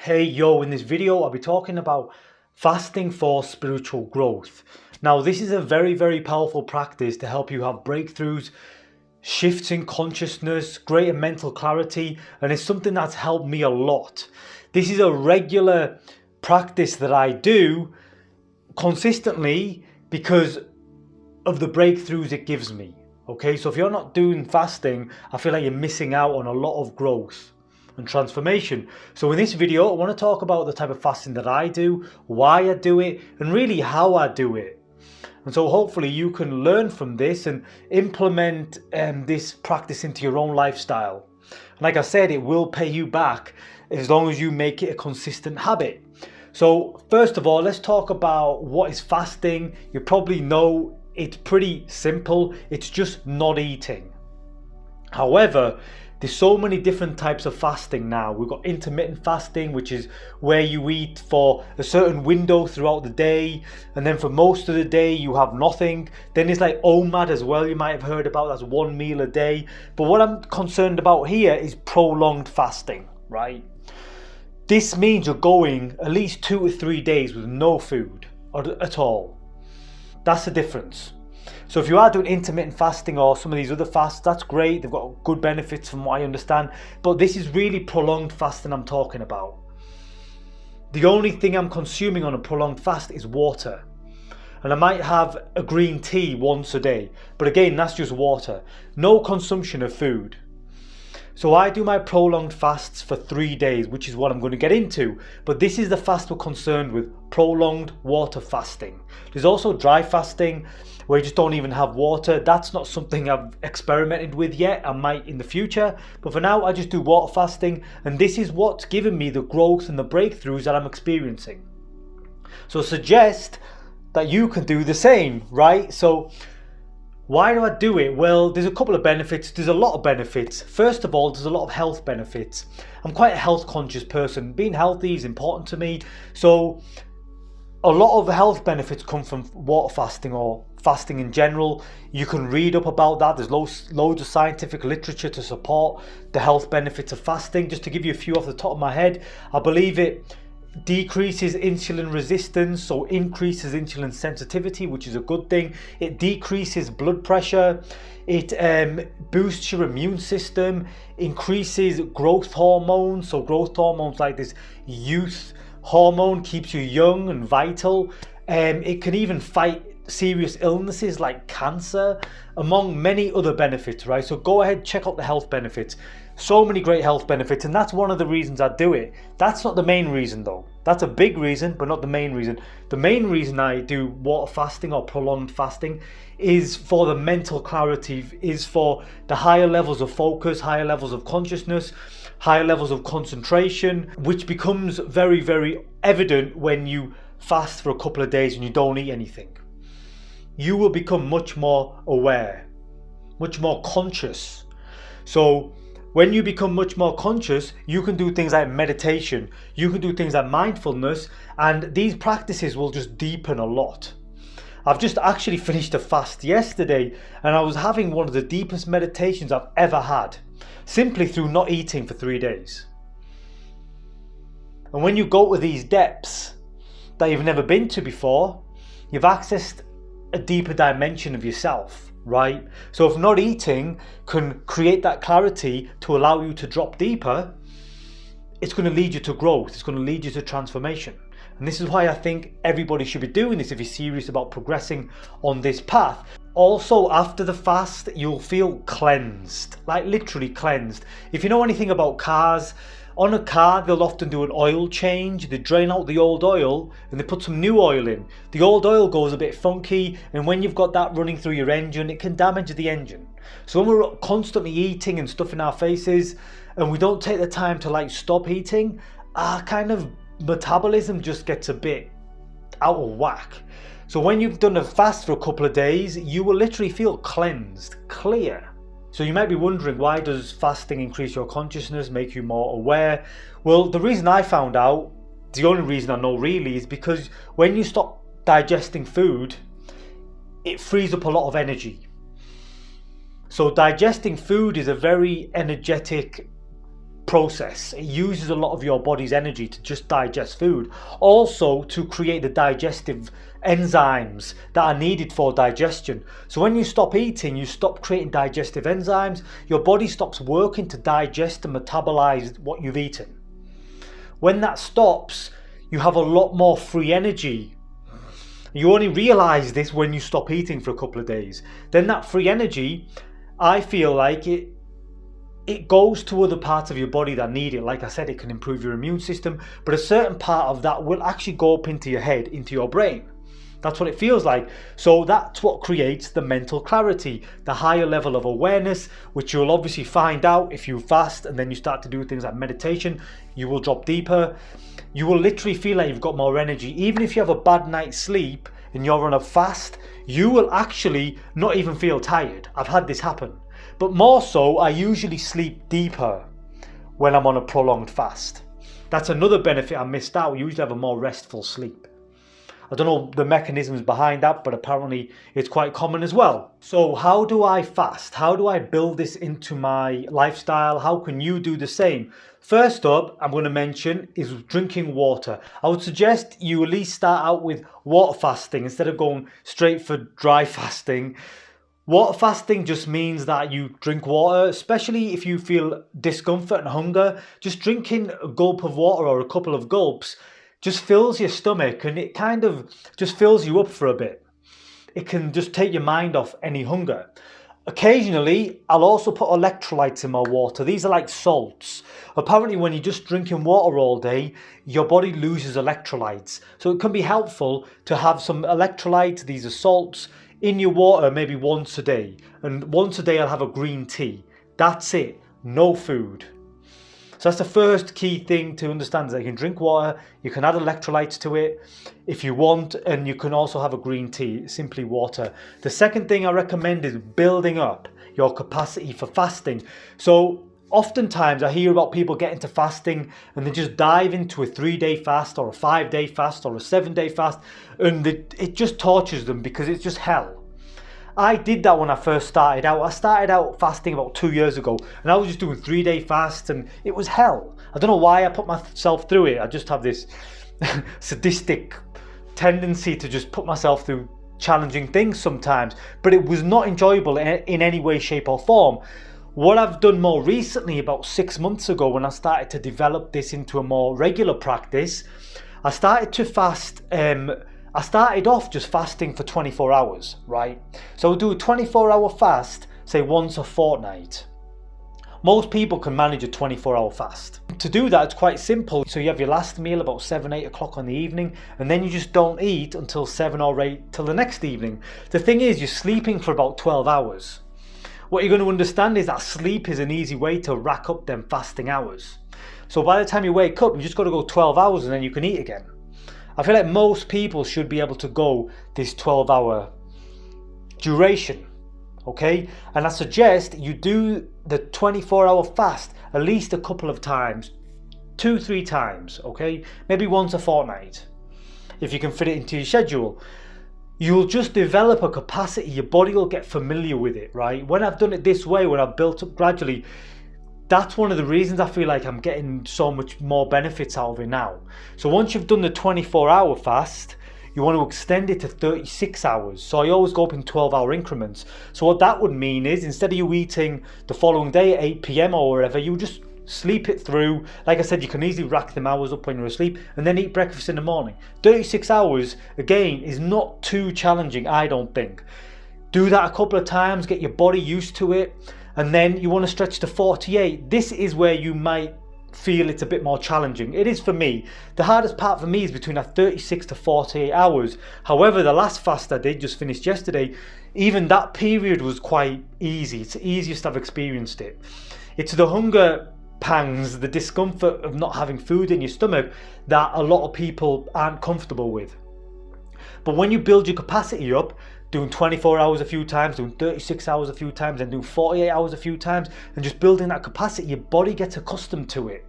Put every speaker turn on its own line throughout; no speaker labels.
Hey yo, in this video I'll be talking about fasting for spiritual growth. Now this is a very powerful practice to help you have breakthroughs, shifts in consciousness, greater mental clarity, and it's something that's helped me a lot. This is a regular practice that I do consistently because of the breakthroughs it gives me. Okay, so if you're not doing fasting, I feel like you're missing out on a lot of growth and transformation. So in this video I want to talk about the type of fasting that I do, why I do it, and really how I do it. And so hopefully you can learn from this and implement this practice into your own lifestyle. And like I said, it will pay you back as long as you make it a consistent habit. So first of all, let's talk about what is fasting. You probably know it's pretty simple. It's just not eating. However, there's so many different types of fasting now. We've got intermittent fasting, which is where you eat for a certain window throughout the day, and then for most of the day you have nothing. Then there's like OMAD as well, you might have heard about. That's one meal a day. But what I'm concerned about here is prolonged fasting, right? This means you're going at least 2 to 3 days with no food at all. That's the difference. So if you are doing intermittent fasting or some of these other fasts, that's great. They've got good benefits from what I understand. But this is really prolonged fasting I'm talking about. The only thing I'm consuming on a prolonged fast is water. And I might have a green tea once a day. But again, that's just water. No consumption of food. So I do my prolonged fasts for 3 days, which is what I'm going to get into. But this is the fast we're concerned with, prolonged water fasting. There's also dry fasting, where you just don't even have water. That's not something I've experimented with yet. I might in the future. But for now, I just do water fasting. And this is what's given me the growth and the breakthroughs that I'm experiencing. So suggest that you can do the same, right? So why do I do it? Well, there's a couple of benefits. There's a lot of benefits. First of all, there's a lot of health benefits. I'm quite a health conscious person. Being healthy is important to me. So a lot of health benefits come from water fasting or fasting in general. You can read up about that. There's loads of scientific literature to support the health benefits of fasting. Just to give you a few off the top of my head, I believe it decreases insulin resistance, so increases insulin sensitivity, which is a good thing. It decreases blood pressure. It boosts your immune system, increases growth hormones. So growth hormones like this youth hormone keeps you young and vital. It can even fight serious illnesses like cancer, among many other benefits, right? So go ahead, check out the health benefits. So many great health benefits, and that's one of the reasons I do it. That's not the main reason though. That's a big reason, but not the main reason. The main reason I do water fasting or prolonged fasting is for the mental clarity, is for the higher levels of focus, higher levels of consciousness, higher levels of concentration, which becomes very evident when you fast for a couple of days and you don't eat anything. You will become much more aware, much more conscious. So when you become much more conscious, you can do things like meditation, you can do things like mindfulness, and these practices will just deepen a lot. I've just actually finished a fast yesterday, and I was having one of the deepest meditations I've ever had, simply through not eating for 3 days. And when you go to these depths that you've never been to before, you've accessed a deeper dimension of yourself, right? So if not eating can create that clarity to allow you to drop deeper, it's going to lead you to growth. It's going to lead you to transformation. And this is why I think everybody should be doing this if you're serious about progressing on this path. Also, after the fast, you'll feel cleansed, like literally cleansed. If you know anything about cars, on a car, they'll often do an oil change. They drain out the old oil and they put some new oil in. The old oil goes a bit funky, and when you've got that running through your engine, it can damage the engine. So when we're constantly eating and stuffing our faces and we don't take the time to like stop eating, our kind of metabolism just gets a bit out of whack. So when you've done a fast for a couple of days, you will literally feel cleansed, clear. So you might be wondering, why does fasting increase your consciousness, make you more aware? Well, the reason I found out, the only reason I know really, is because when you stop digesting food, it frees up a lot of energy. So digesting food is a very energetic process. It uses a lot of your body's energy to just digest food. Also to create the digestive enzymes that are needed for digestion. So when you stop eating, you stop creating digestive enzymes. Your body stops working to digest and metabolize what you've eaten. When that stops, you have a lot more free energy. You only realize this when you stop eating for a couple of days. Then that free energy, I feel like it goes to other parts of your body that need it. Like I said, it can improve your immune system, but a certain part of that will actually go up into your head, into your brain. That's what it feels like. So that's what creates the mental clarity, the higher level of awareness, which you'll obviously find out if you fast and then you start to do things like meditation. You will drop deeper. You will literally feel like you've got more energy. Even if you have a bad night's sleep and you're on a fast, you will actually not even feel tired. I've had this happen. But more so, I usually sleep deeper when I'm on a prolonged fast. That's another benefit I missed out. You usually have a more restful sleep. I don't know the mechanisms behind that, but apparently it's quite common as well. So how do I fast? How do I build this into my lifestyle? How can you do the same? First up, I'm going to mention is drinking water. I would suggest you at least start out with water fasting instead of going straight for dry fasting. Water fasting just means that you drink water, especially if you feel discomfort and hunger. Just drinking a gulp of water or a couple of gulps just fills your stomach, and it kind of just fills you up for a bit. It can just take your mind off any hunger. Occasionally, I'll also put electrolytes in my water. These are like salts. Apparently, when you're just drinking water all day, your body loses electrolytes. So it can be helpful to have some electrolytes, these are salts, in your water maybe once a day. And once a day, I'll have a green tea. That's it. No food. So that's the first key thing to understand, is that you can drink water, you can add electrolytes to it if you want, and you can also have a green tea, simply water. The second thing I recommend is building up your capacity for fasting. So oftentimes I hear about people getting to fasting and they just dive into a 3-day fast or a 5-day fast or a 7-day fast, and it just tortures them because it's just hell. I did that when I first started out. I started out fasting about 2 years ago, and I was just doing 3-day fasts, and it was hell. I don't know why I put myself through it. I just have this sadistic tendency to just put myself through challenging things sometimes, but it was not enjoyable in any way, shape or form. What I've done more recently, about 6 months ago, when I started to develop this into a more regular practice, I started to fast. I started off just fasting for 24 hours, right? So I'll do a 24-hour fast, say once a fortnight. Most people can manage a 24-hour fast. To do that, it's quite simple. So you have your last meal about 7, 8 o'clock in the evening, and then you just don't eat until 7 or 8 till the next evening. The thing is, you're sleeping for about 12 hours. What you're going to understand is that sleep is an easy way to rack up them fasting hours. So by the time you wake up, you just got to go 12 hours and then you can eat again. I feel like most people should be able to go this 12-hour duration, okay? And I suggest you do the 24-hour fast at least a couple of times, 2-3 times, okay? Maybe once a fortnight, if you can fit it into your schedule. You'll just develop a capacity, your body will get familiar with it, right? When I've done it this way, when I've built up gradually, that's one of the reasons I feel like I'm getting so much more benefits out of it now. So once you've done the 24-hour fast, you want to extend it to 36 hours. So I always go up in 12-hour increments. So what that would mean is, instead of you eating the following day at 8 p.m. or wherever, you just sleep it through. Like I said, you can easily rack them hours up when you're asleep and then eat breakfast in the morning. 36 hours, again, is not too challenging, I don't think. Do that a couple of times, get your body used to it. And then you want to stretch to 48. This is where you might feel it's a bit more challenging. It is for me. The hardest part for me is between that 36 to 48 hours. However, the last fast I did, just finished yesterday, even that period was quite easy. It's the easiest I've experienced it. It's the hunger pangs, the discomfort of not having food in your stomach that a lot of people aren't comfortable with. But when you build your capacity up, doing 24 hours a few times, doing 36 hours a few times, and doing 48 hours a few times, and just building that capacity, your body gets accustomed to it.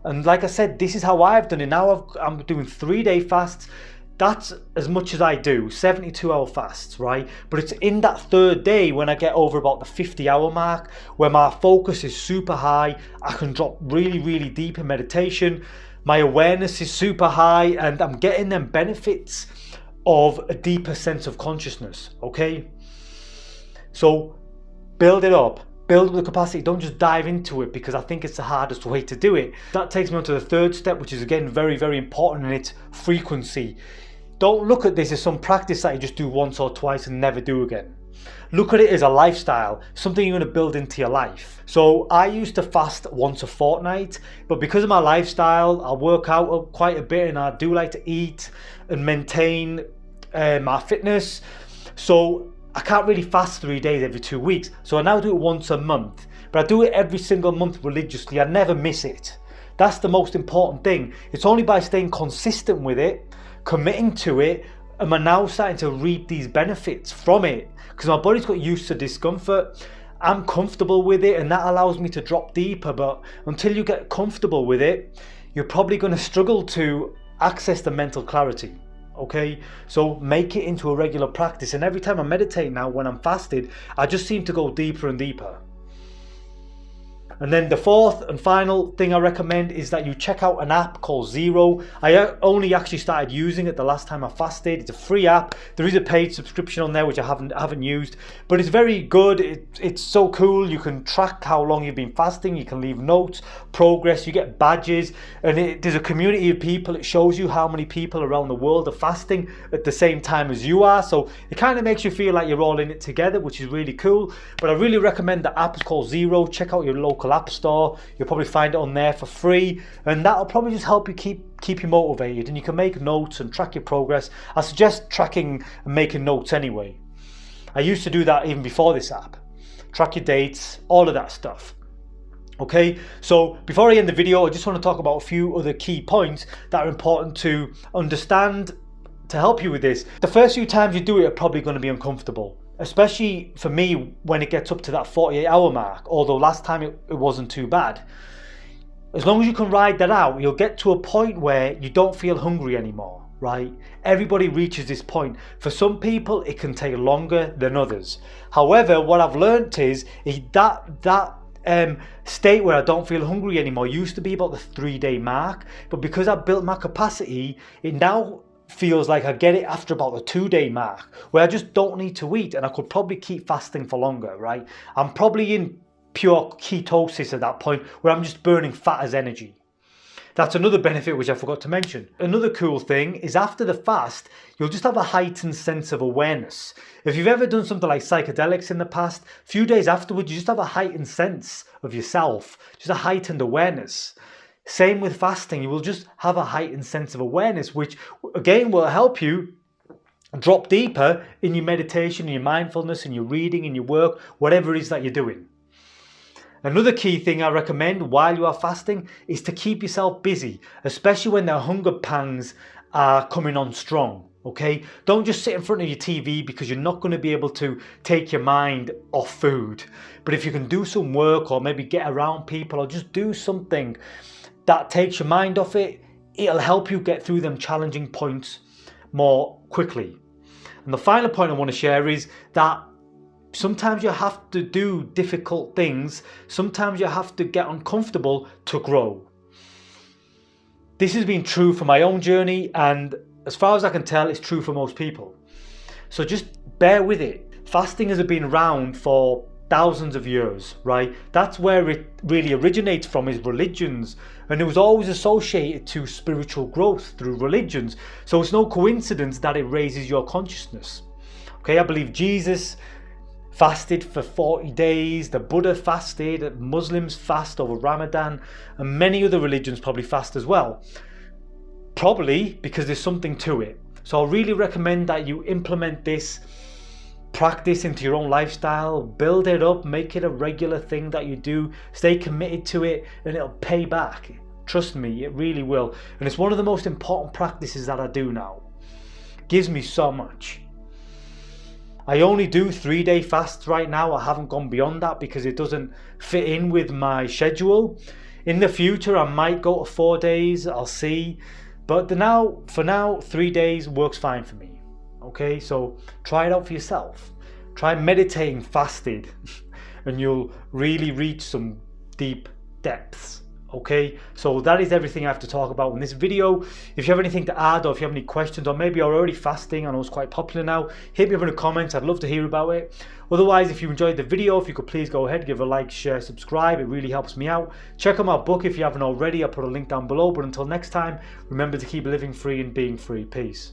And like I said, this is how I've done it. Now I'm doing 3-day fasts. That's as much as I do, 72-hour fasts, right? But it's in that third day when I get over about the 50-hour mark where my focus is super high. I can drop really, really deep in meditation. My awareness is super high and I'm getting them benefits of a deeper sense of consciousness, okay? So build it up. Build up the capacity. Don't just dive into it, because I think it's the hardest way to do it. That takes me on to the third step, which is again very, very important, and it's frequency. Don't look at this as some practice that you just do once or twice and never do again. Look at it as a lifestyle, something you're going to build into your life. So I used to fast once a fortnight, but because of my lifestyle, I work out quite a bit and I do like to eat and maintain my fitness. So I can't really fast 3 days every 2 weeks. So I now do it once a month, but I do it every single month religiously. I never miss it. That's the most important thing. It's only by staying consistent with it, committing to it, and we're now starting to reap these benefits from it, because my body's got used to discomfort. I'm comfortable with it, and that allows me to drop deeper. But until you get comfortable with it, you're probably going to struggle to access the mental clarity. Okay, so make it into a regular practice, and every time I meditate now when I'm fasted, I just seem to go deeper and deeper. And then the fourth and final thing I recommend is that you check out an app called Zero. I only actually started using it the last time I fasted. It's a free app. There is a paid subscription on there which I haven't used, but it's very good. It's so cool. You can track how long you've been fasting. You can leave notes, progress. You get badges, and there's a community of people. It shows you how many people around the world are fasting at the same time as you are. So it kind of makes you feel like you're all in it together, which is really cool. But I really recommend the app. It's called Zero. Check out your local app store. You'll probably find it on there for free, and that'll probably just help you keep you motivated, and you can make notes and track your progress. I suggest tracking and making notes anyway. I used to do that even before this app. Track your dates, all of that stuff. Okay, so before I end the video, I just want to talk about a few other key points that are important to understand to help you with this. The first few times you do it are probably going to be uncomfortable, especially for me when it gets up to that 48-hour mark, although last time it wasn't too bad. As long as you can ride that out, you'll get to a point where you don't feel hungry anymore, right? Everybody reaches this point. For some people, it can take longer than others. However, what I've learned is that state where I don't feel hungry anymore used to be about the 3-day mark, but because I've built my capacity, it now feels like I get it after about the 2-day mark, where I just don't need to eat, and I could probably keep fasting for longer, right? I'm probably in pure ketosis at that point, where I'm just burning fat as energy. That's another benefit which I forgot to mention. Another cool thing is after the fast, you'll just have a heightened sense of awareness. If you've ever done something like psychedelics in the past, a few days afterwards, you just have a heightened sense of yourself, just a heightened awareness. Same with fasting, you will just have a heightened sense of awareness, which again will help you drop deeper in your meditation, in your mindfulness, in your reading, in your work, whatever it is that you're doing. Another key thing I recommend while you are fasting is to keep yourself busy, especially when the hunger pangs are coming on strong. Okay, don't just sit in front of your TV, because you're not going to be able to take your mind off food. But if you can do some work, or maybe get around people, or just do something that takes your mind off it, it'll help you get through them challenging points more quickly. And the final point I want to share is that sometimes you have to do difficult things. Sometimes you have to get uncomfortable to grow. This has been true for my own journey, and as far as I can tell, it's true for most people. So just bear with it. Fasting has been around for thousands of years, right? That's where it really originates from, is religions, and it was always associated to spiritual growth through religions. So it's no coincidence that it raises your consciousness. Okay, I believe Jesus fasted for 40 days, the Buddha fasted, Muslims fast over Ramadan, and many other religions probably fast as well. Probably because there's something to it. So I really recommend that you implement this practice into your own lifestyle, build it up, make it a regular thing that you do, stay committed to it, and it'll pay back. Trust me, it really will. And it's one of the most important practices that I do now. It gives me so much. I only do 3-day fasts right now. I haven't gone beyond that because it doesn't fit in with my schedule. In the future, I might go to 4 days, I'll see. But for now, 3 days works fine for me. Okay, so try it out for yourself. Try meditating fasted and you'll really reach some deep depths. Okay, so that is everything I have to talk about in this video. If you have anything to add, or if you have any questions, or maybe you're already fasting, I know it's quite popular now, hit me up in the comments. I'd love to hear about it. Otherwise, if you enjoyed the video, if you could please go ahead, give a like, share, subscribe. It really helps me out. Check out my book if you haven't already. I'll put a link down below. But until next time, remember to keep living free and being free. Peace.